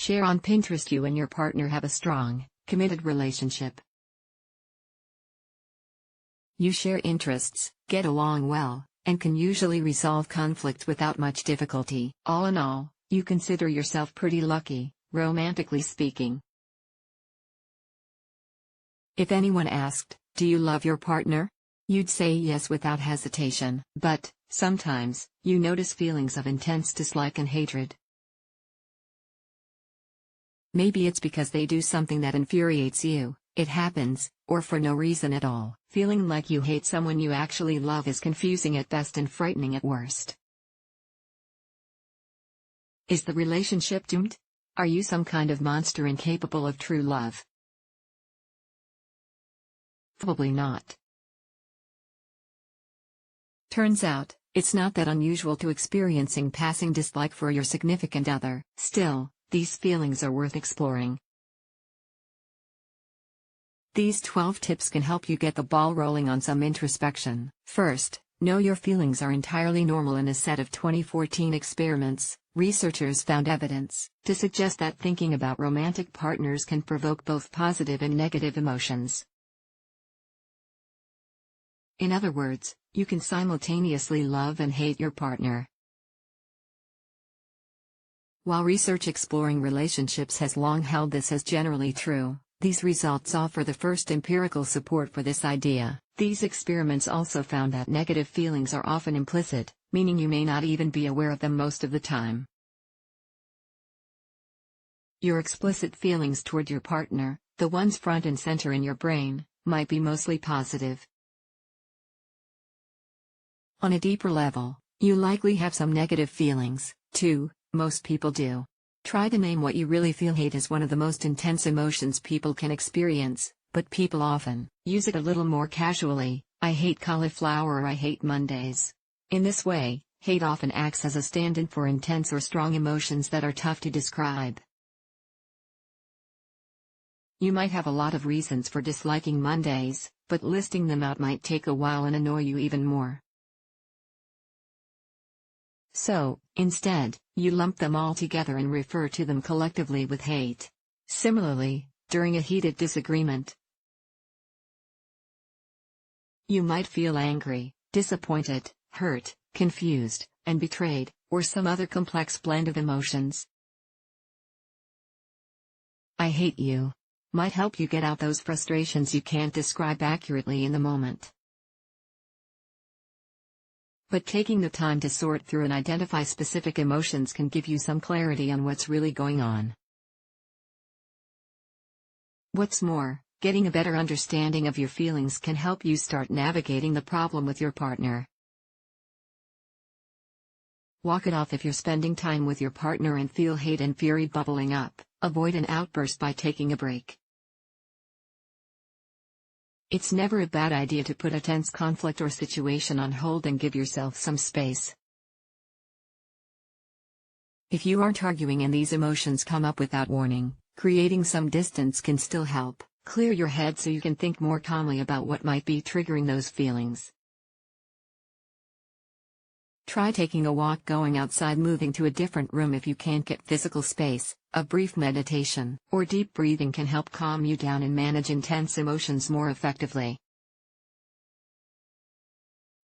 Share on Pinterest. You and your partner have a strong, committed relationship. You share interests, get along well, and can usually resolve conflicts without much difficulty. All in all, you consider yourself pretty lucky, romantically speaking. If anyone asked, "Do you love your partner?" you'd say yes without hesitation. But, sometimes, you notice feelings of intense dislike and hatred. Maybe it's because they do something that infuriates you, it happens, or for no reason at all. Feeling like you hate someone you actually love is confusing at best and frightening at worst. Is the relationship doomed? Are you some kind of monster incapable of true love? Probably not. Turns out, it's not that unusual to experiencing passing dislike for your significant other. Still, these feelings are worth exploring. These 12 tips can help you get the ball rolling on some introspection. First, know your feelings are entirely normal. In a set of 2014 experiments, researchers found evidence to suggest that thinking about romantic partners can provoke both positive and negative emotions. In other words, you can simultaneously love and hate your partner. While research exploring relationships has long held this as generally true, these results offer the first empirical support for this idea. These experiments also found that negative feelings are often implicit, meaning you may not even be aware of them most of the time. Your explicit feelings toward your partner, the ones front and center in your brain, might be mostly positive. On a deeper level, you likely have some negative feelings, too. Most people do. Try to name what you really feel. Hate is one of the most intense emotions people can experience, but people often use it a little more casually. I hate cauliflower or I hate Mondays. In this way, hate often acts as a stand-in for intense or strong emotions that are tough to describe. You might have a lot of reasons for disliking Mondays, but listing them out might take a while and annoy you even more. So, instead, you lump them all together and refer to them collectively with hate. Similarly, during a heated disagreement, you might feel angry, disappointed, hurt, confused, and betrayed, or some other complex blend of emotions. I hate you might help you get out those frustrations you can't describe accurately in the moment. But taking the time to sort through and identify specific emotions can give you some clarity on what's really going on. What's more, getting a better understanding of your feelings can help you start navigating the problem with your partner. Walk it off. If you're spending time with your partner and feel hate and fury bubbling up, avoid an outburst by taking a break. It's never a bad idea to put a tense conflict or situation on hold and give yourself some space. If you aren't arguing and these emotions come up without warning, creating some distance can still help. Clear your head so you can think more calmly about what might be triggering those feelings. Try taking a walk, going outside, moving to a different room if you can't get physical space. A brief meditation or deep breathing can help calm you down and manage intense emotions more effectively.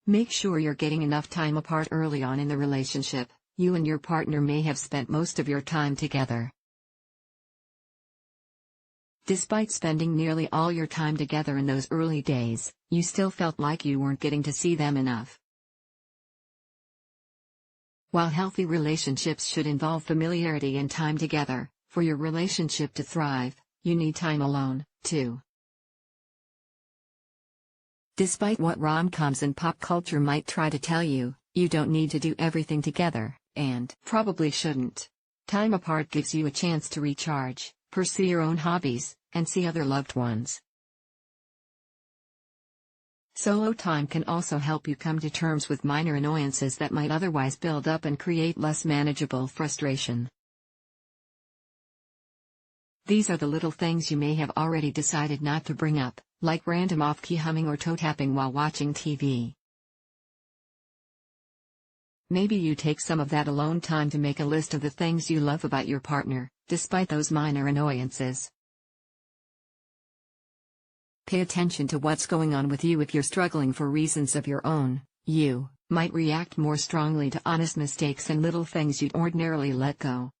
Make sure you're getting enough time apart early on in the relationship. You and your partner may have spent most of your time together. Despite spending nearly all your time together in those early days, you still felt like you weren't getting to see them enough. While healthy relationships should involve familiarity and time together, for your relationship to thrive, you need time alone, too. Despite what rom-coms and pop culture might try to tell you, you don't need to do everything together, and probably shouldn't. Time apart gives you a chance to recharge, pursue your own hobbies, and see other loved ones. Solo time can also help you come to terms with minor annoyances that might otherwise build up and create less manageable frustration. These are the little things you may have already decided not to bring up, like random off-key humming or toe tapping while watching TV. Maybe you take some of that alone time to make a list of the things you love about your partner, despite those minor annoyances. Pay attention to what's going on with you. If you're struggling for reasons of your own, you might react more strongly to honest mistakes and little things you'd ordinarily let go.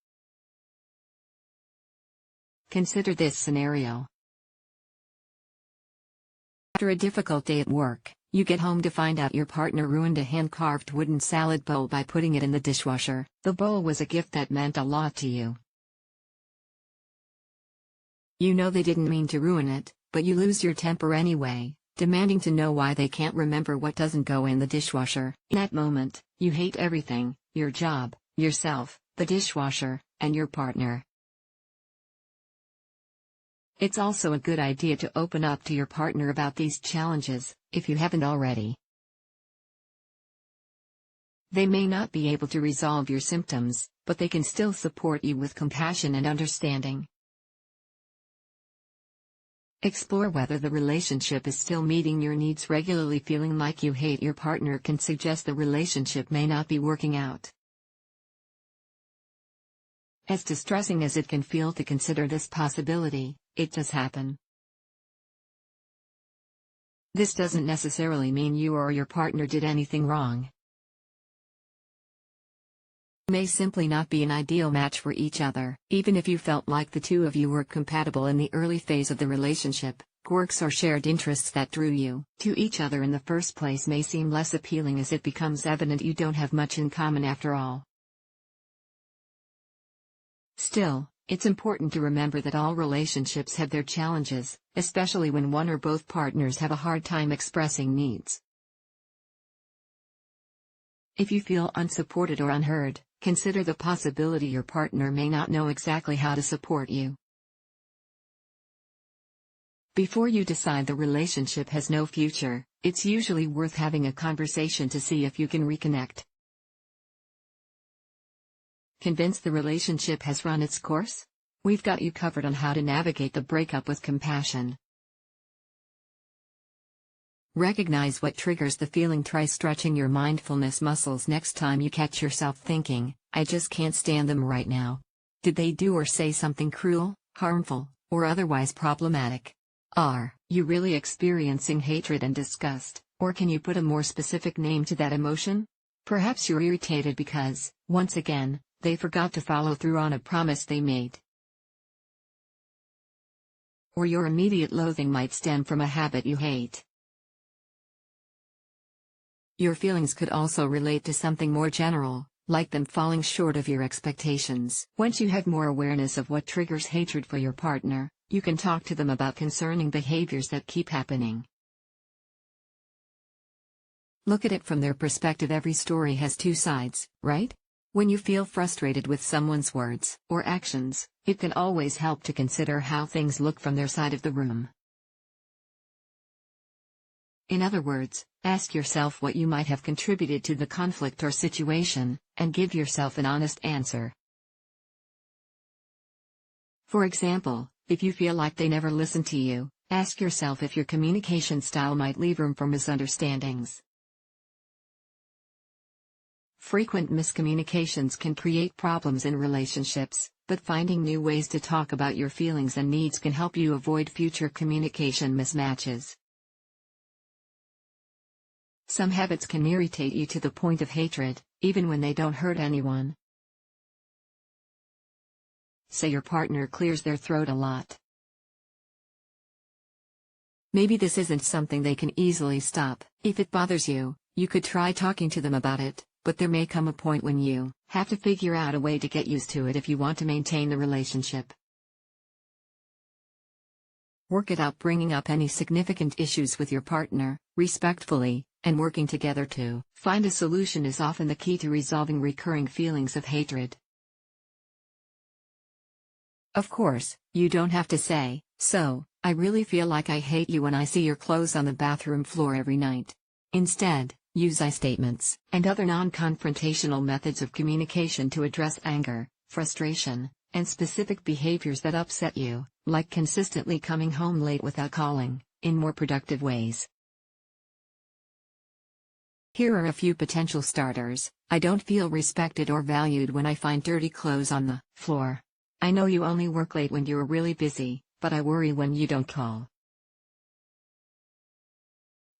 Consider this scenario. After a difficult day at work, you get home to find out your partner ruined a hand-carved wooden salad bowl by putting it in the dishwasher. The bowl was a gift that meant a lot to you. You know they didn't mean to ruin it, but you lose your temper anyway, demanding to know why they can't remember what doesn't go in the dishwasher. In that moment, you hate everything: your job, yourself, the dishwasher, and your partner. It's also a good idea to open up to your partner about these challenges, if you haven't already. They may not be able to resolve your symptoms, but they can still support you with compassion and understanding. Explore whether the relationship is still meeting your needs. Regularly feeling like you hate your partner can suggest the relationship may not be working out. As distressing as it can feel to consider this possibility, it does happen. This doesn't necessarily mean you or your partner did anything wrong. You may simply not be an ideal match for each other. Even if you felt like the two of you were compatible in the early phase of the relationship, quirks or shared interests that drew you to each other in the first place may seem less appealing as it becomes evident you don't have much in common after all. Still, it's important to remember that all relationships have their challenges, especially when one or both partners have a hard time expressing needs. If you feel unsupported or unheard, consider the possibility your partner may not know exactly how to support you. Before you decide the relationship has no future, it's usually worth having a conversation to see if you can reconnect. Convinced the relationship has run its course? We've got you covered on how to navigate the breakup with compassion. Recognize what triggers the feeling. Try stretching your mindfulness muscles next time you catch yourself thinking, "I just can't stand them right now. Did they do or say something cruel, harmful, or otherwise problematic? Are you really experiencing hatred and disgust, or can you put a more specific name to that emotion? Perhaps you're irritated because, once again, they forgot to follow through on a promise they made. Or your immediate loathing might stem from a habit you hate." Your feelings could also relate to something more general, like them falling short of your expectations. Once you have more awareness of what triggers hatred for your partner, you can talk to them about concerning behaviors that keep happening. Look at it from their perspective. Every story has two sides, right? When you feel frustrated with someone's words or actions, it can always help to consider how things look from their side of the room. In other words, ask yourself what you might have contributed to the conflict or situation, and give yourself an honest answer. For example, if you feel like they never listen to you, ask yourself if your communication style might leave room for misunderstandings. Frequent miscommunications can create problems in relationships, but finding new ways to talk about your feelings and needs can help you avoid future communication mismatches. Some habits can irritate you to the point of hatred, even when they don't hurt anyone. Say your partner clears their throat a lot. Maybe this isn't something they can easily stop. If it bothers you, you could try talking to them about it, but there may come a point when you have to figure out a way to get used to it if you want to maintain the relationship. Work it out, bringing up any significant issues with your partner, respectfully, and working together to find a solution is often the key to resolving recurring feelings of hatred. Of course, you don't have to say, "So, I really feel like I hate you when I see your clothes on the bathroom floor every night." Instead, use I statements and other non-confrontational methods of communication to address anger, frustration, and specific behaviors that upset you, like consistently coming home late without calling, in more productive ways. Here are a few potential starters. I don't feel respected or valued when I find dirty clothes on the floor. I know you only work late when you're really busy, but I worry when you don't call.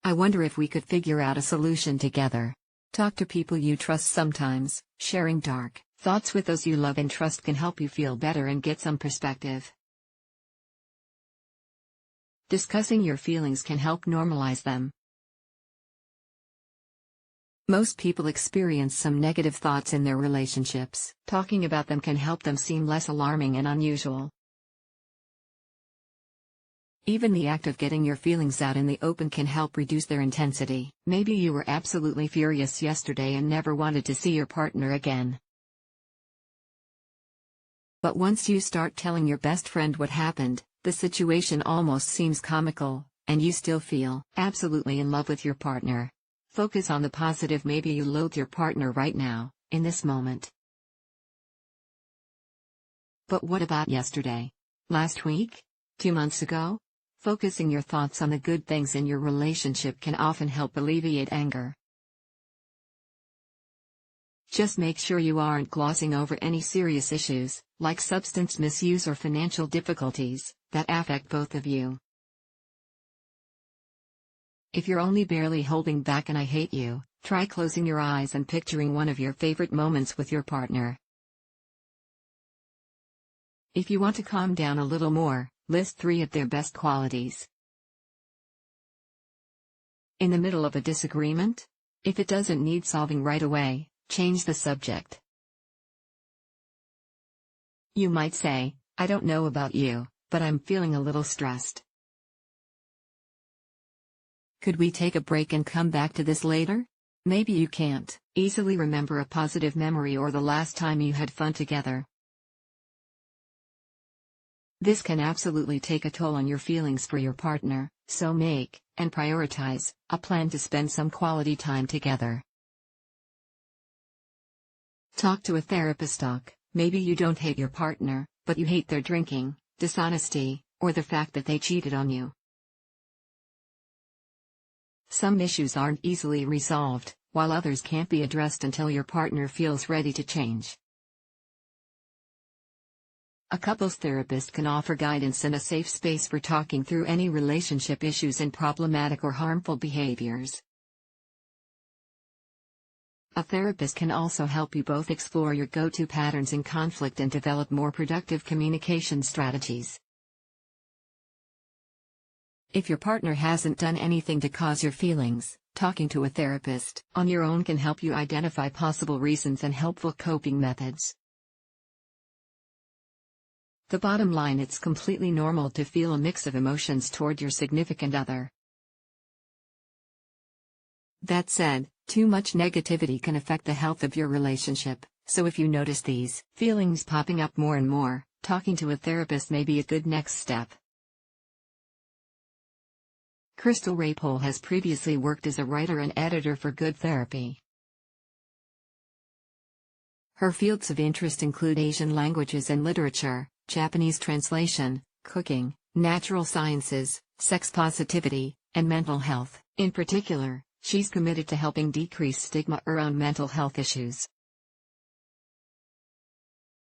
I wonder if we could figure out a solution together. Talk to people you trust sometimes. Sharing dark thoughts with those you love and trust can help you feel better and get some perspective. Discussing your feelings can help normalize them. Most people experience some negative thoughts in their relationships. Talking about them can help them seem less alarming and unusual. Even the act of getting your feelings out in the open can help reduce their intensity. Maybe you were absolutely furious yesterday and never wanted to see your partner again. But once you start telling your best friend what happened, the situation almost seems comical, and you still feel absolutely in love with your partner. Focus on the positive. Maybe you loathe your partner right now, in this moment. But what about yesterday? Last week? 2 months ago? Focusing your thoughts on the good things in your relationship can often help alleviate anger. Just make sure you aren't glossing over any serious issues, like substance misuse or financial difficulties, that affect both of you. If you're only barely holding back and I hate you, try closing your eyes and picturing one of your favorite moments with your partner. If you want to calm down a little more, list 3 of their best qualities. In the middle of a disagreement? If it doesn't need solving right away, change the subject. You might say, I don't know about you, but I'm feeling a little stressed. Could we take a break and come back to this later? Maybe you can't easily remember a positive memory or the last time you had fun together. This can absolutely take a toll on your feelings for your partner, so make, and prioritize, a plan to spend some quality time together. Talk to a therapist. Maybe you don't hate your partner, but you hate their drinking, dishonesty, or the fact that they cheated on you. Some issues aren't easily resolved, while others can't be addressed until your partner feels ready to change. A couples therapist can offer guidance and a safe space for talking through any relationship issues and problematic or harmful behaviors. A therapist can also help you both explore your go-to patterns in conflict and develop more productive communication strategies. If your partner hasn't done anything to cause your feelings, talking to a therapist on your own can help you identify possible reasons and helpful coping methods. The bottom line: it's completely normal to feel a mix of emotions toward your significant other. That said, too much negativity can affect the health of your relationship, so if you notice these feelings popping up more and more, talking to a therapist may be a good next step. Crystal Rapole has previously worked as a writer and editor for Good Therapy. Her fields of interest include Asian languages and literature, Japanese translation, cooking, natural sciences, sex positivity, and mental health. In particular, she's committed to helping decrease stigma around mental health issues.